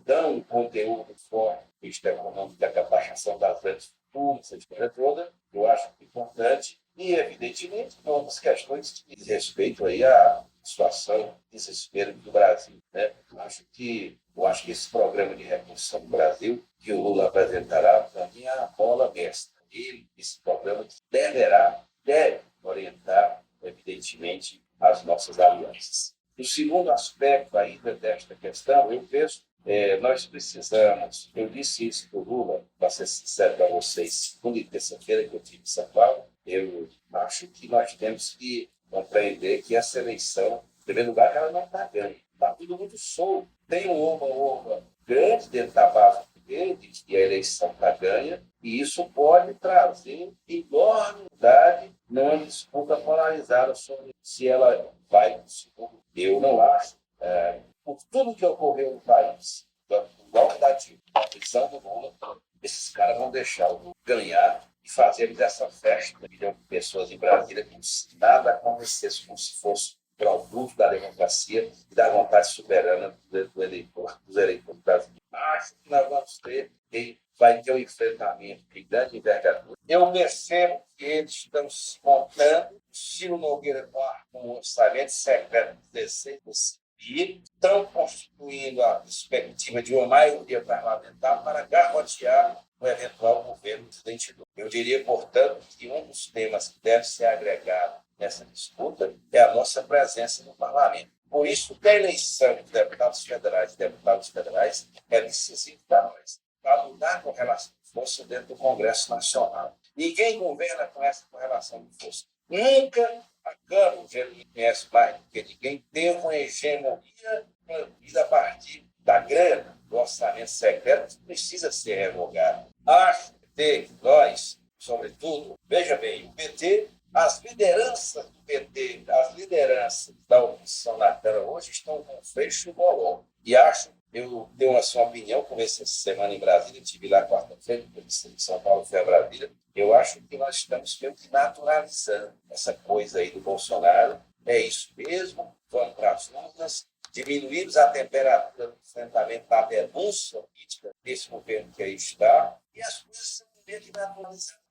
Speaker 5: dando um conteúdo forte, vista econômica, da taxação das grandes fortunas, essa história toda, eu acho importante. E, evidentemente, algumas questões que diz respeito aí à situação de desespero do Brasil, né? Eu acho que esse programa de reconstrução do Brasil, que o Lula apresentará, para mim, é a bola mestra. Esse programa deve orientar, evidentemente, as nossas alianças. O segundo aspecto ainda desta questão, eu penso, nós precisamos, eu disse isso para o Lula, para ser sincero para vocês, segunda e terça-feira que eu tive em São Paulo, eu acho que nós temos que compreender que essa eleição, em primeiro lugar, ela não está ganha. Está tudo muito solto. Tem um oba-oba grande dentro da base dele, de que a eleição está ganha, e isso pode trazer enorme unidade numa disputa polarizada sobre se ela vai para o segundo. Eu não acho, por tudo que ocorreu no país, do golpe da Dilma, a prisão do Lula, esses caras vão deixar o Lula ganhar e fazer dessa festa de 1 milhão de pessoas em Brasília como se nada acontecesse, como se fosse produto da democracia e da vontade soberana dos eleitores brasileiros. Acho que nós vamos ter, e vai ter um enfrentamento de grande envergadura. Eu percebo que eles estão se montando, Ciro Nogueira com um orçamento secreto de 16 e estão constituindo a perspectiva de uma maioria parlamentar para garrotear o eventual governo do presidente Lula. Eu diria, portanto, que um dos temas que deve ser agregado nessa disputa é a nossa presença no parlamento. Por isso, a eleição de deputados federais e deputados federais é decisiva para nós, para lutar com relação de força dentro do Congresso Nacional. Ninguém governa com essa correlação de força. Nunca a Câmara, o Gênero conhece mais do que ninguém, teve uma hegemonia a partir da grana, do orçamento secreto, que precisa ser revogado. Acho que nós, sobretudo, veja bem, o PT, as lideranças do PT, as lideranças da oposição na Câmara hoje estão com fecho e bolão. E acho, eu tenho uma sua opinião, comecei essa semana em Brasília, estive lá quarta-feira, depois de São Paulo, fui a Brasília. Eu acho que nós estamos meio que naturalizando essa coisa aí do Bolsonaro. É isso mesmo, vamos para as urnas, diminuímos a temperatura do enfrentamento da denúncia política desse governo que aí está, e as coisas são meio que naturalizadas.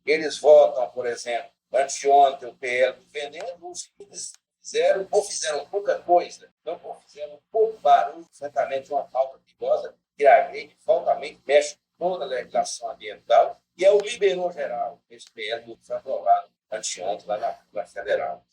Speaker 5: Eles votam, por exemplo, anteontem o PL defendendo, eles fizeram pouca coisa, não fizeram pouco barulho, enfrentamento de uma pauta perigosa que agride fortemente, mexe com toda a legislação ambiental, e é o liberou geral, esse PL foi aprovado anteontem lá na Câmara Federal.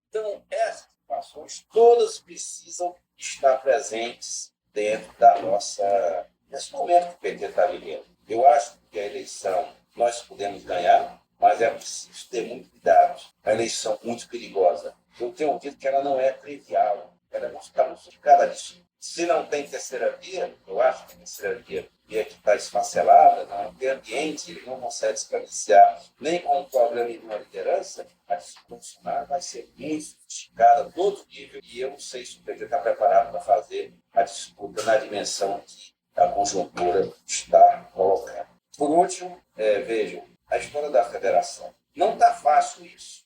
Speaker 5: Então, essas situações todas precisam estar presentes dentro da nossa... nesse momento que o PT está vivendo. Eu acho que a eleição nós podemos ganhar, mas é preciso ter muito cuidado. A eleição é muito perigosa. Eu tenho ouvido que ela não é trivial, ela é muito complicada disso. Se não tem terceira via, eu acho que a terceira via que está esfacelada, não tem ambiente, ele não consegue se cadenciar nem com um problema de uma liderança, a disputa vai ser muito sofisticada, todo nível, e eu não sei se o PT está preparado para fazer a disputa na dimensão que a conjuntura está colocando. Por último, vejam, a história da federação. Não está fácil isso,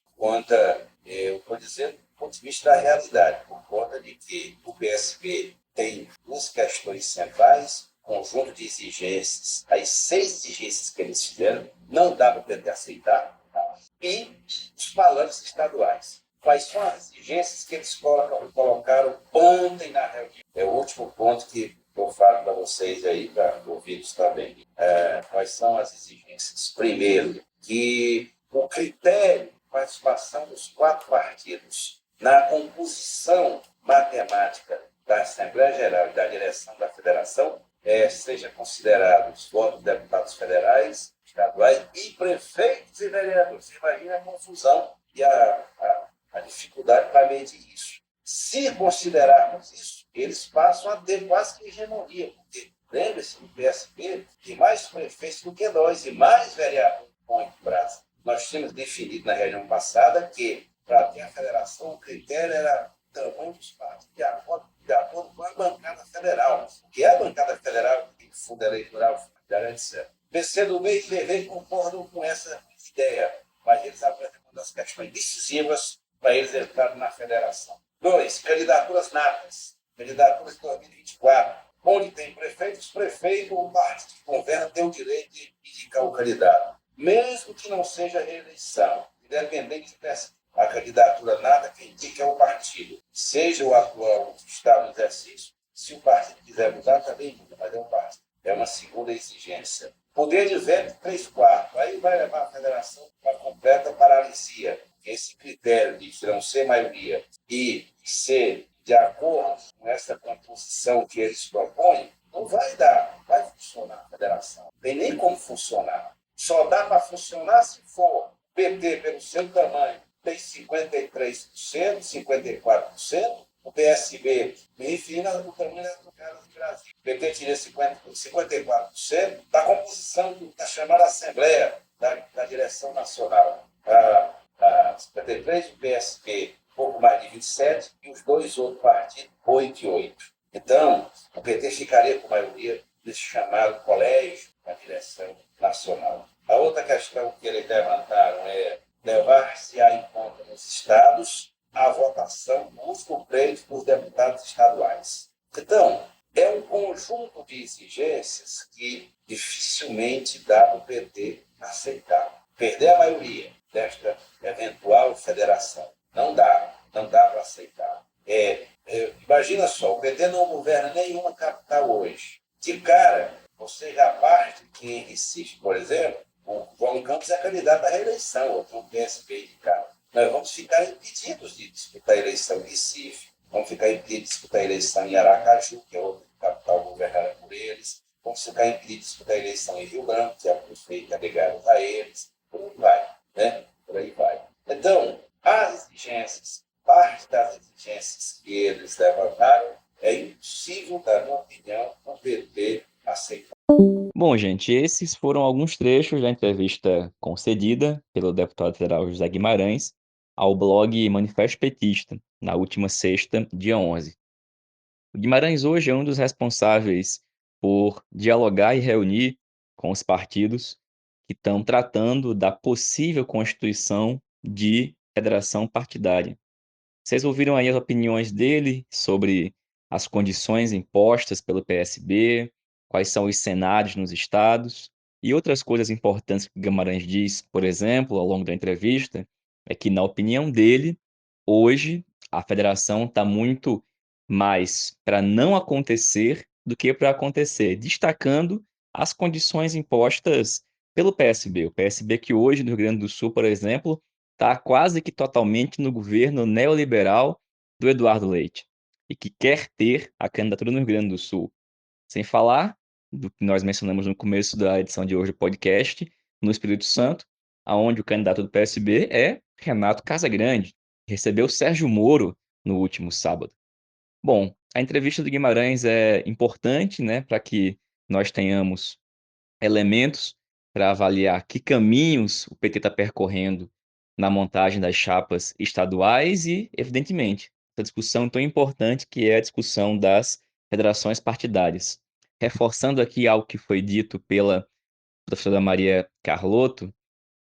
Speaker 5: eu estou dizendo do ponto de vista da realidade, por conta de que o PSB tem duas questões centrais, conjunto de exigências, as 6 exigências que eles fizeram, não dá para o PT aceitar, tá? E os palanques estaduais. Quais são as exigências que eles colocaram ontem na reunião? É o último ponto que eu falo para vocês aí, para ouvi-los também. Quais são as exigências? Primeiro, que o critério de participação dos 4 partidos na composição matemática da Assembleia Geral e da direção da Federação seja considerado os votos de deputados federais, estaduais e prefeitos e vereadores. Você imagina a confusão e a dificuldade para medir isso. Se considerarmos isso, eles passam a ter quase que hegemonia, porque lembre-se do PSB tem mais prefeitos do que nós e mais vereadores com o Brasil. Nós tínhamos definido na reunião passada que, para ter a federação, o critério era o tamanho dos partidos, de acordo com a bancada federal. O que é a bancada federal, que tem fundo eleitoral, etc. PCdoB e PV concordam com essa ideia, mas eles apresentam uma das questões decisivas para eles entrarem na federação. 2, candidaturas natas. candidatura de 2024, onde tem prefeitos, o partido que governa tem o direito de indicar o candidato, mesmo que não seja reeleição, independente dessa. A candidatura nada quem indica é o partido, seja o atual que está no exercício. Se o partido quiser mudar, também muda, mas é um partido. É uma segunda exigência. Poder de veto 3/4. Aí vai levar a federação para completa paralisia. Esse critério de não ser maioria e ser de acordo com essa composição que eles propõem, não vai dar, não vai funcionar a federação. Não tem nem como funcionar. Só dá para funcionar se for PT, pelo seu tamanho, tem 53%, 54%, o PSB, me referindo ao tamanho do cara do Brasil. O PT tinha 54% da composição da chamada Assembleia da Direção Nacional. A 53%, o PSB, pouco mais de 27%, e os dois outros partidos, 8 e 8. Então, o PT ficaria com maioria desse chamado colégio da Direção Nacional. A outra questão que eles levantaram é levar-se-á em conta nos estados a votação dos pleitos dos deputados estaduais. Então, é um conjunto de exigências que dificilmente dá para o PT aceitar. Perder a maioria desta eventual federação não dá para aceitar. Imagina só, o PT não governa nenhuma capital hoje. De cara, você já parte que em Recife, por exemplo, o João Campos é candidato à reeleição, outro um PSB de cara. Nós vamos ficar impedidos de disputar a eleição em Recife, vamos ficar impedidos de disputar a eleição em Aracaju, que é outra capital governada por eles, vamos ficar impedidos de disputar a eleição em Rio Branco, que é a prefeita ligada a eles, por aí vai, né? Por aí vai. Então, as exigências, parte das exigências que eles levantaram, é impossível, na minha opinião, o PT aceitar.
Speaker 1: Bom, gente, esses foram alguns trechos da entrevista concedida pelo deputado federal José Guimarães ao blog Manifesto Petista, na última sexta, dia 11. O Guimarães hoje é um dos responsáveis por dialogar e reunir com os partidos que estão tratando da possível constituição de federação partidária. Vocês ouviram aí as opiniões dele sobre as condições impostas pelo PSB, quais são os cenários nos estados e outras coisas importantes que Guimarães diz, por exemplo, ao longo da entrevista, é que, na opinião dele, hoje a federação está muito mais para não acontecer do que para acontecer, destacando as condições impostas pelo PSB. O PSB que hoje no Rio Grande do Sul, por exemplo, está quase que totalmente no governo neoliberal do Eduardo Leite e que quer ter a candidatura no Rio Grande do Sul. Sem falar do que nós mencionamos no começo da edição de hoje do podcast, no Espírito Santo, aonde o candidato do PSB é Renato Casagrande, que recebeu Sérgio Moro no último sábado. Bom, a entrevista do Guimarães é importante, né, para que nós tenhamos elementos para avaliar que caminhos o PT está percorrendo na montagem das chapas estaduais e, evidentemente, essa discussão tão importante que é a discussão das federações partidárias. Reforçando aqui algo que foi dito pela professora Maria Carlotto,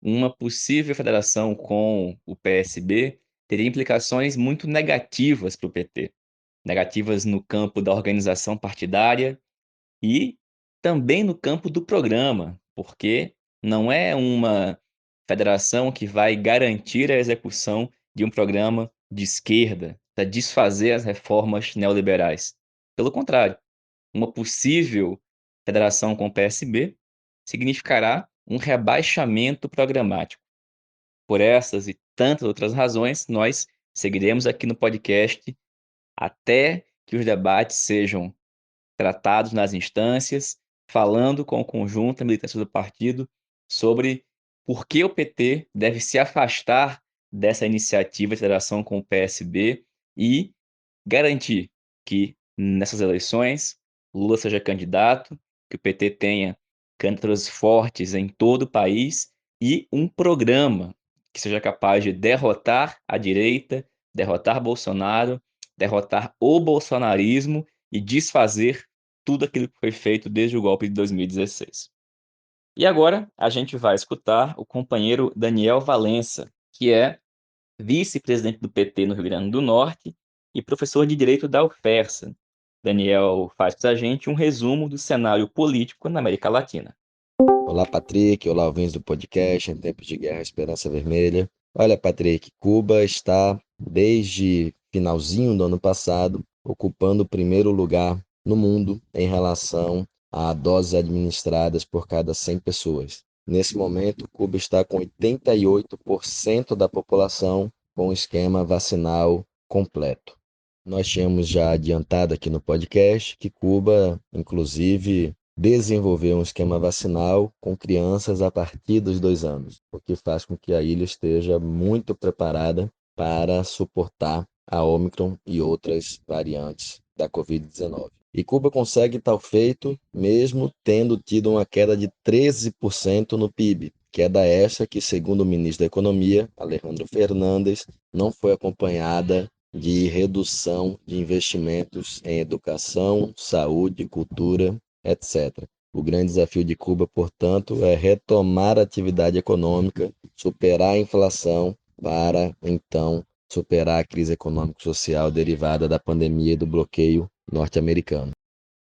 Speaker 1: uma possível federação com o PSB teria implicações muito negativas para o PT. Negativas no campo da organização partidária e também no campo do programa, porque não é uma federação que vai garantir a execução de um programa de esquerda para desfazer as reformas neoliberais. Pelo contrário, uma possível federação com o PSB significará um rebaixamento programático. Por essas e tantas outras razões, nós seguiremos aqui no podcast até que os debates sejam tratados nas instâncias, falando com o conjunto da militância do partido sobre por que o PT deve se afastar dessa iniciativa de federação com o PSB e garantir que, nessas eleições, Lula seja candidato, que o PT tenha candidaturas fortes em todo o país e um programa que seja capaz de derrotar a direita, derrotar Bolsonaro, derrotar o bolsonarismo e desfazer tudo aquilo que foi feito desde o golpe de 2016. E agora a gente vai escutar o companheiro Daniel Valença, que é vice-presidente do PT no Rio Grande do Norte e professor de Direito da UFERSA, Daniel faz para a gente um resumo do cenário político na América Latina.
Speaker 6: Olá, Patrick. Olá, ouvintes do podcast Em Tempos de Guerra, Esperança Vermelha. Olha, Patrick, Cuba está, desde finalzinho do ano passado, ocupando o primeiro lugar no mundo em relação a doses administradas por cada 100 pessoas. Nesse momento, Cuba está com 88% da população com o esquema vacinal completo. Nós tínhamos já adiantado aqui no podcast que Cuba, inclusive, desenvolveu um esquema vacinal com crianças a partir dos 2 anos, o que faz com que a ilha esteja muito preparada para suportar a Omicron e outras variantes da Covid-19. E Cuba consegue tal feito mesmo tendo tido uma queda de 13% no PIB, queda essa que, segundo o ministro da Economia, Alejandro Fernandes, não foi acompanhada de redução de investimentos em educação, saúde, cultura, etc. O grande desafio de Cuba, portanto, é retomar a atividade econômica, superar a inflação para, então, superar a crise econômico-social derivada da pandemia e do bloqueio norte-americano.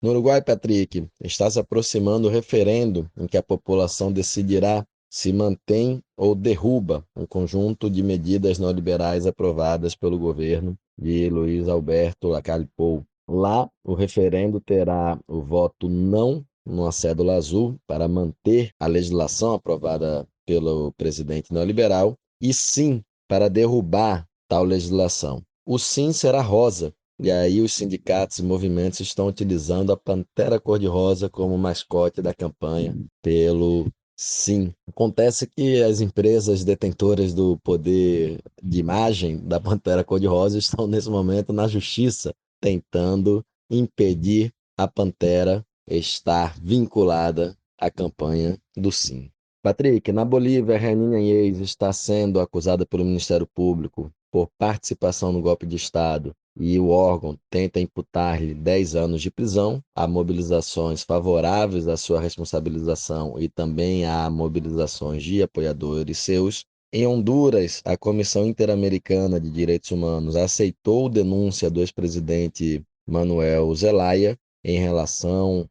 Speaker 6: No Uruguai, Patrick, está se aproximando o referendo em que a população decidirá se mantém ou derruba um conjunto de medidas neoliberais aprovadas pelo governo de Luiz Alberto Lacalle Pou. Lá, o referendo terá o voto não numa cédula azul para manter a legislação aprovada pelo presidente neoliberal e sim para derrubar tal legislação. O sim será rosa, e aí os sindicatos e movimentos estão utilizando a pantera cor-de-rosa como mascote da campanha pelo sim. Acontece que as empresas detentoras do poder de imagem da pantera cor-de-rosa estão nesse momento na justiça tentando impedir a pantera estar vinculada à campanha do sim. Patrick, na Bolívia, Janine Áñez está sendo acusada pelo Ministério Público por participação no golpe de Estado e o órgão tenta imputar-lhe 10 anos de prisão. Há mobilizações favoráveis à sua responsabilização e também há mobilizações de apoiadores seus. Em Honduras, a Comissão Interamericana de Direitos Humanos aceitou denúncia do ex-presidente Manuel Zelaya em relação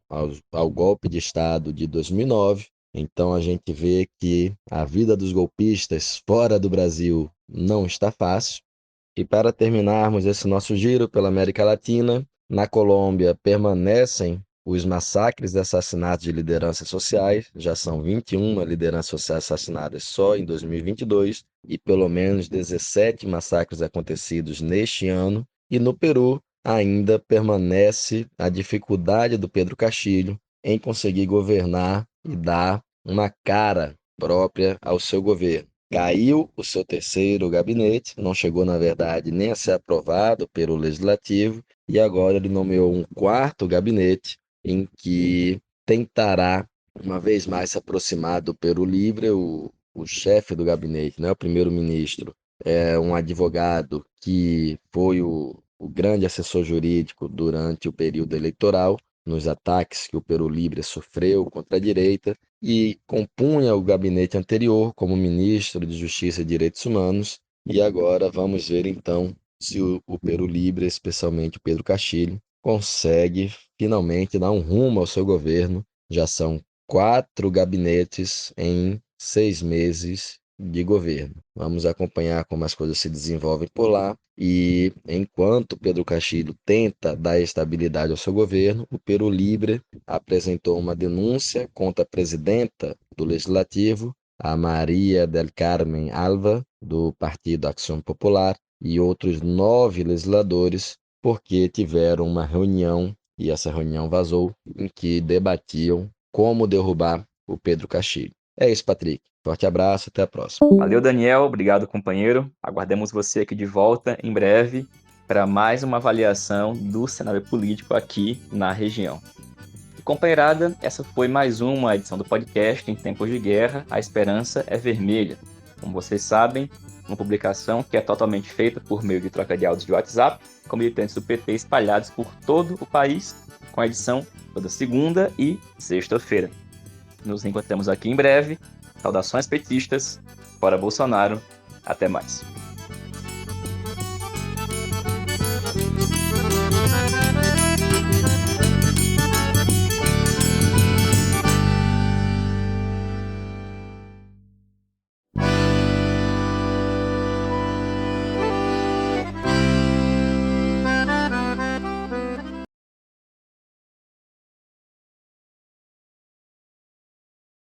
Speaker 6: ao golpe de Estado de 2009. Então a gente vê que a vida dos golpistas fora do Brasil não está fácil. E para terminarmos esse nosso giro pela América Latina, na Colômbia permanecem os massacres e assassinatos de lideranças sociais. Já são 21 lideranças sociais assassinadas só em 2022 e pelo menos 17 massacres acontecidos neste ano. E no Peru ainda permanece a dificuldade do Pedro Castillo em conseguir governar e dar uma cara própria ao seu governo. Caiu o seu terceiro gabinete, não chegou, na verdade, nem a ser aprovado pelo Legislativo, e agora ele nomeou um quarto gabinete em que tentará, uma vez mais, se aproximar do Peru Libre. O chefe do gabinete, né, o primeiro-ministro, é um advogado que foi o grande assessor jurídico durante o período eleitoral, nos ataques que o Peru Libre sofreu contra a direita, e compunha o gabinete anterior como ministro de Justiça e Direitos Humanos. E agora vamos ver então se o Peru Libre, especialmente o Pedro Castillo, consegue finalmente dar um rumo ao seu governo. Já são 4 gabinetes em 6 meses de governo. Vamos acompanhar como as coisas se desenvolvem por lá. E enquanto Pedro Castillo tenta dar estabilidade ao seu governo, o Peru Libre apresentou uma denúncia contra a presidenta do Legislativo, a Maria del Carmen Alva, do Partido Acción Popular, e outros 9 legisladores, porque tiveram uma reunião, e essa reunião vazou, em que debatiam como derrubar o Pedro Castillo. É isso, Patrick. Forte abraço, até a próxima.
Speaker 1: Valeu, Daniel. Obrigado, companheiro. Aguardemos você aqui de volta em breve para mais uma avaliação do cenário político aqui na região. E, companheirada, essa foi mais uma edição do podcast Em Tempos de Guerra, A Esperança é Vermelha. Como vocês sabem, uma publicação que é totalmente feita por meio de troca de áudios de WhatsApp, com militantes do PT espalhados por todo o país, com a edição toda segunda e sexta-feira. Nos encontramos aqui em breve. Saudações petistas, fora Bolsonaro, até mais.